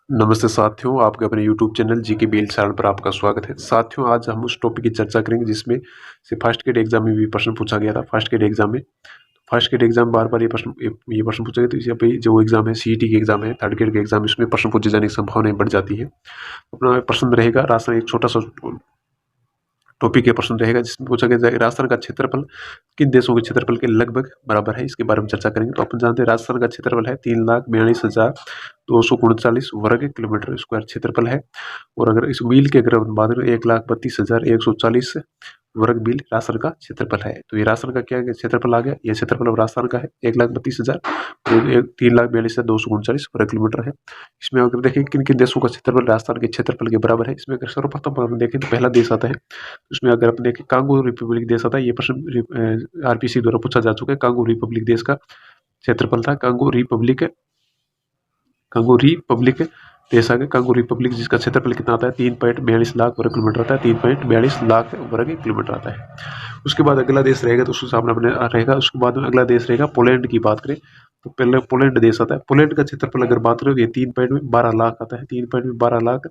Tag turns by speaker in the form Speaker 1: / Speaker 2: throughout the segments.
Speaker 1: नमस्ते साथियों, आपके अपने YouTube channel GK bell channel पर आपका स्वागत है। साथियों, आज हम उस टॉपिक की चर्चा करेंगे जिसमें से फर्स्ट गेट एग्जाम में भी प्रश्न पूछा गया था। फर्स्ट गेट एग्जाम में बार-बार ये प्रश्न पूछा गया, तो इसी पे जो एग्जाम है सीईटी के एग्जाम है, थर्ड गेट के एग्जाम, इसमें प्रश्न पूछे जाने की संभावनाएं बढ़ जाती है। अपना प्रश्न रहेगा राजस्थान, एक छोटा सा टॉपिक के प्रश्न रहेगा जिसमें पूछा गया है राजस्थान का क्षेत्रफल किन देशों के क्षेत्रफल के लगभग बराबर है, इसके बारे में चर्चा करेंगे। तो अपन जानते हैं राजस्थान का क्षेत्रफल है 3,42,239 वर्ग किलोमीटर स्क्वायर क्षेत्रफल है। और अगर इस मील की अगर हम बात करें 1,32,140 वर्ग मील राजस्थान का क्षेत्रफल है। तो ये राजस्थान का क्या क्षेत्रफल आ गया, ये क्षेत्रफल अब राजस्थान का है 1,32,000 3,42,239 वर्ग किलोमीटर है। इसमें अगर देखें किन किन देशों का क्षेत्रफल राजस्थान के क्षेत्रफल के बराबर है, इसमें अगर सर्वप्रथम हम देखें तो पहला देश आता है, उसमें अगर अपन देखें कांगो रिपब्लिक देश आता है। ये प्रश्न आरपीसी द्वारा पूछा जा चुका है। कांगो रिपब्लिक देश का क्षेत्रफल था कांगो रिपब्लिक देश आ गया। कांगो रिपब्लिक जिसका क्षेत्रफल कितना आता है 3.42 लाख वर्ग किलोमीटर आता है, 3.42 लाख वर्ग किलोमीटर आता है। उसके बाद अगला देश रहेगा, तो उसके सामने अपने रहेगा। उसके बाद में अगला देश रहेगा पोलैंड की बात करें तो पहले पोलैंड देश आता है। पोलैंड का क्षेत्रफल अगर बात करें तो ये 3.12 लाख आता है, 3.12 लाख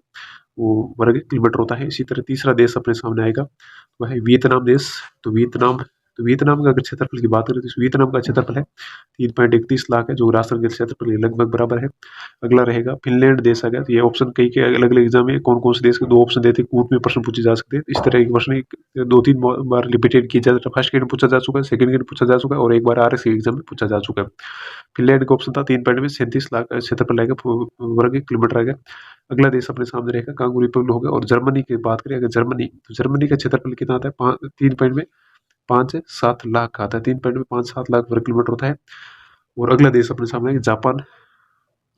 Speaker 1: वो वर्ग किलोमीटर होता है। इसी तरह तीसरा देश अपने सामने आएगा, वह है वियतनाम देश। तो वियतनाम का अगर क्षेत्रफल की बात करें तो वियतनाम का क्षेत्रफल है 3.31 लाख है, जो राजस्थान के क्षेत्रफल के लगभग बराबर है। अगला रहेगा फिनलैंड देश आ गया। तो ये ऑप्शन कई के अलग अलग एग्जाम में कौन कौन से देश के दो ऑप्शन देते हैं, कूट में प्रश्न पूछे जा सकते हैं। इस तरह के प्रश्न 2-3 बार रिपीटेड किया जाता है। फर्स्ट गेट में पूछा जा चुका है, सेकंड गेट में पूछा जा चुका है और एक बार आरएस एग्जाम में पूछा जा चुका है। फिनलैंड का ऑप्शन था 3.37 लाख क्षेत्रफल आएगा, वर्ग किलोमीटर आएगा। अगला देश अपने सामने रहेगा कांगो रिपब्लिक हो गया। और जर्मनी की बात करें अगर जर्मनी का क्षेत्रफल कितना आता है 3.57 लाख आता है, 3.57 लाख वर्ग किलोमीटर होता है। और अगला देश अपने सामने है जापान।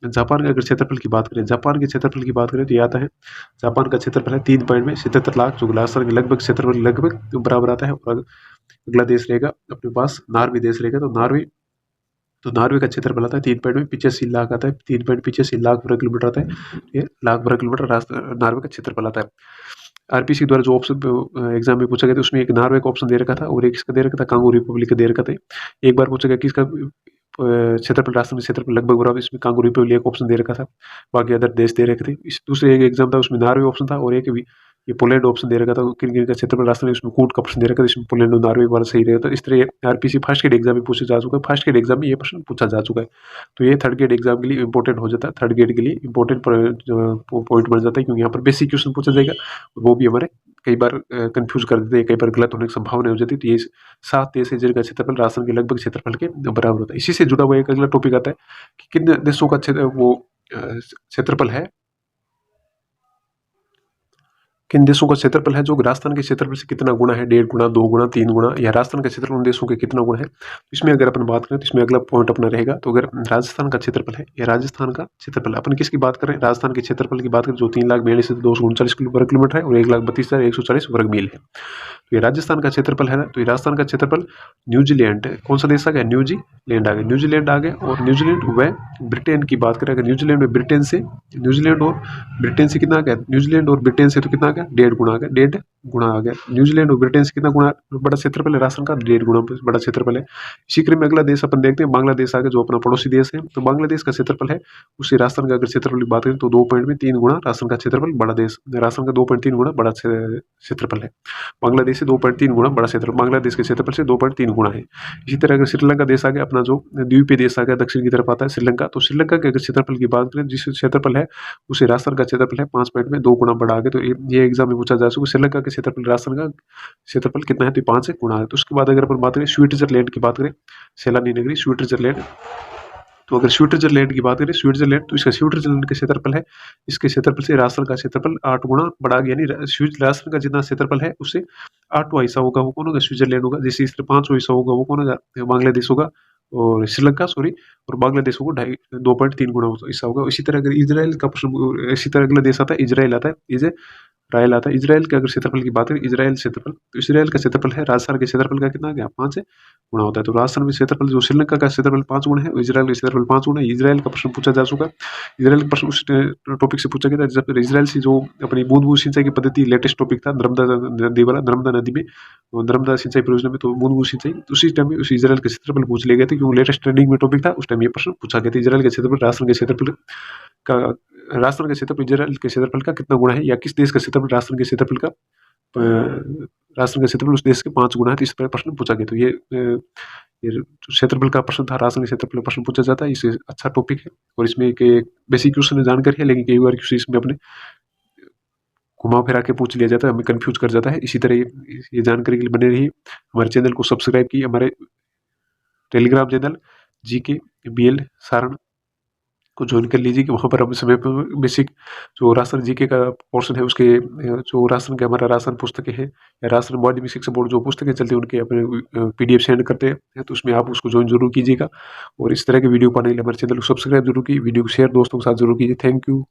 Speaker 1: जापान का अगर क्षेत्रफल की बात करें तो ये आता है, जापान का क्षेत्रफल है 3.77 लाख, जो राजस्थान के लगभग क्षेत्रफल लगभग बराबर आता है। और अगला देश रहेगा अपने पास नार्वे देश रहेगा। तो नार्वे का क्षेत्रफल आता है 3.85 लाख आता है, 3.85 लाख वर्ग किलोमीटर आता है। ये लाख वर्ग किलोमीटर नार्वे का क्षेत्रफल आता है। आरपीसी द्वारा जो ऑप्शन एग्जाम में पूछा गया था उसमें एक नार्वे का ऑप्शन दे रखा था और एक इसका दे रखा था कांगो रिपब्लिक का दे रखा था। एक बार पूछा गया कि इसका क्षेत्रफल राष्ट्र में क्षेत्रफल लगभग बराबर, इसमें कांगो रिपब्लिक एक ऑप्शन दे रखा था, बाकी अदर देश दे रखे थे। इस दूसरे एक एग्जाम था उसमें नार्वे ऑप्शन था और एक भी ये पोलैंड ऑप्शन दे रखा था। किन किन का क्षेत्रफल राष्ट्र में इसमें कूट का प्रश्न दे रखा था, इसमें पोलैंड और नार्वे वाला सही रहेगा। तो इस तरह आरपीसी फर्स्ट गेट एग्जाम में पूछा जा चुका है, फर्स्ट गेट एग्जाम में ये प्रश्न पूछा जा चुका है। तो ये थर्ड गेट एग्जाम के लिए इंपॉर्टेंट हो जाता है, थर्ड गेट के लिए इंपॉर्टेंट पॉइंट बन जाता है, क्योंकि यहाँ पर बेसिक क्वेश्चन पूछा जाएगा। वो भी हमारे कई बार कंफ्यूज कर देते हैं, कई बार गलत होने की संभावना हो जाती है। तो ये 7 देश है जिनका क्षेत्रफल राजस्थान के लगभग क्षेत्रफल के बराबर होता है। इसी से जुड़ा हुआ एक अगला टॉपिक आता है कि किन देशों का क्षेत्रफल है, किन देशों का क्षेत्रफल है जो राजस्थान के क्षेत्रफल से कितना गुना है, 1.5 गुना, 2 गुना, 3 गुना, या राजस्थान का क्षेत्रफल उन देशों के कितना गुना है। इसमें अगर अपन बात करें तो इसमें अगला पॉइंट अपना रहेगा। तो अगर राजस्थान का क्षेत्रफल है, या राजस्थान का क्षेत्रफल अपन किसकी बात करें, राजस्थान के क्षेत्रफल की बात करें जो 3,42,239 वर्ग किलोमीटर है और 1,32,140 वर्ग मील है। तो ये राजस्थान का क्षेत्रफल है ना। तो ये राजस्थान का क्षेत्रफल न्यूजीलैंड, कौन सा देश आ गया, न्यूजीलैंड आ गया, न्यूजीलैंड आ गया। और न्यूजीलैंड व ब्रिटेन की बात करें, अगर न्यूजीलैंड में ब्रिटेन से कितना आ गया, न्यूजीलैंड और ब्रिटेन से तो कितना आ गया, 1.5 गुना आ गया, 1.5 गुना आ गया। न्यूजीलैंड और ब्रिटेन से कितना गुना बड़ा क्षेत्रफल है राजस्थान का, 1.5 गुना बड़ा क्षेत्रफल है। इसी क्रम में अगला देश अपन देखते हैं बांग्लादेश आ गया, जो अपना पड़ोसी देश है। तो बांग्लादेश का क्षेत्रफल है, उससे राजस्थान का अगर क्षेत्रफल की बात करें तो 2.3 गुना राजस्थान का क्षेत्रफल बड़ा देश, राजस्थान का 2.3 गुना बड़ा क्षेत्रफल है। बांग्लादेश से 2.3 गुना बड़ा क्षेत्र, बांग्लादेश के क्षेत्रफल से 2.3 गुना है। इसी तरह अगर श्रीलंका देश आ गया, अपना जो द्वीपीय देश आ गया दक्षिण की तरफ आता है श्रीलंका। तो श्रीलंका के अगर क्षेत्रफल की बात करें, जिस क्षेत्रफल है उसे राजस्थान का क्षेत्रफल है 5.2 गुना बड़ा आ गया। तो ये एग्जाम में पूछा जा सकता है श्रीलंका के क्षेत्रफल राजस्थान का क्षेत्रफल कितना है, तो 5 गुना है। तो उसके बाद अगर अपन बात करें स्विट्जरलैंड की बात करें, सैलानी नगरी स्विट्जरलैंड। तो अगर स्विट्जरलैंड की बात करें स्विट्जरलैंड, तो इसका स्विट्जरलैंड का क्षेत्रफल है, इसके क्षेत्रफल से राजस्थान का क्षेत्रफल 8 गुना बढ़ा गया। यानी राजस्थान का जितना क्षेत्रफल है उससे 8वां हिस्सा होगा वो कौन होगा, स्विट्जरलैंड होगा। जैसे इस 5वां हिस्सा होगा वो कौन होगा, बांग्लादेश होगा। और श्रीलंका सॉरी, और बांग्लादेश होगा 2.3 गुना हिस्सा होगा। इसी तरह अगर इजराइल का प्रश्न, इसी तरह अगला देश आता है इजराइल आता है, इजराइल आता है। इजराइल के अगर क्षेत्रफल की बात करें, इजराइल क्षेत्रफल, तो इजराइल का क्षेत्रफल है राजस्थान के क्षेत्रफल का कितना गया, 5 गुना होता है। तो राजस्थान में क्षेत्रफल जो श्रीलंका का क्षेत्रफल 5 गुना है, इजराइल का क्षेत्रफल 5 गुना है। इजराइल का प्रश्न पूछा जा चुका है, इजराइल का प्रश्न उस टॉपिक से पूछा गया था जब इजराइल से जो अपनी बूंद बूंद सिंचाई की पद्धति लेटेस्ट टॉपिक था, नर्मदा नदी वाला, नर्मदा नदी में नर्मदा सिंचाई परियोजना में, तो बूंद बूंद सिंचाई, तो उसी टाइम में उस इजराइल के क्षेत्रफल पूछ लिए गए थे, क्योंकि लेटेस्ट ट्रेंडिंग में टॉपिक था उस टाइम ये प्रश्न पूछा गया था। इजराइल के क्षेत्रफल राजस्थान के क्षेत्रफल का राष्ट्र के क्षेत्रफल इजराइल के क्षेत्रफल का कितना गुना है, या किस देश का क्षेत्रफल राष्ट्र के क्षेत्रफल का राष्ट्र का क्षेत्रफल उस देश के 5 गुना है। तो इस तरह प्रश्न पूछा गया। तो ये जो क्षेत्रफल का प्रश्न था, राष्ट्र के क्षेत्रफल का प्रश्न पूछा जाता है, इससे अच्छा टॉपिक है। और इसमें एक बेसिक क्वेश्चन जानकारी है, लेकिन कई बार क्वेश्चन इसमें अपने घुमा फिरा के पूछ लिया जाता है, हमें कंफ्यूज कर जाता है। इसी तरह ये जानकारी के लिए बने रहिए, हमारे चैनल को सब्सक्राइब कीजिए, हमारे Telegram channel GK BL Saran को ज्वाइन कर लीजिए कि वहाँ पर हम समय पर बेसिक जो राशन जीके का पोर्शन है उसके जो राशन के हमारा राशन पुस्तकें हैं या राशन माध्यमिक शिक्षा बोर्ड जो पुस्तकें चलती हैं उनके अपने पीडीएफ सेंड करते हैं, तो उसमें आप उसको ज्वाइन जरूर कीजिएगा। और इस तरह के वीडियो पाने के लिए हमारे चैनल को सब्सक्राइब जरूर कीजिए, वीडियो को शेयर दोस्तों के साथ जरूर कीजिए। Thank you.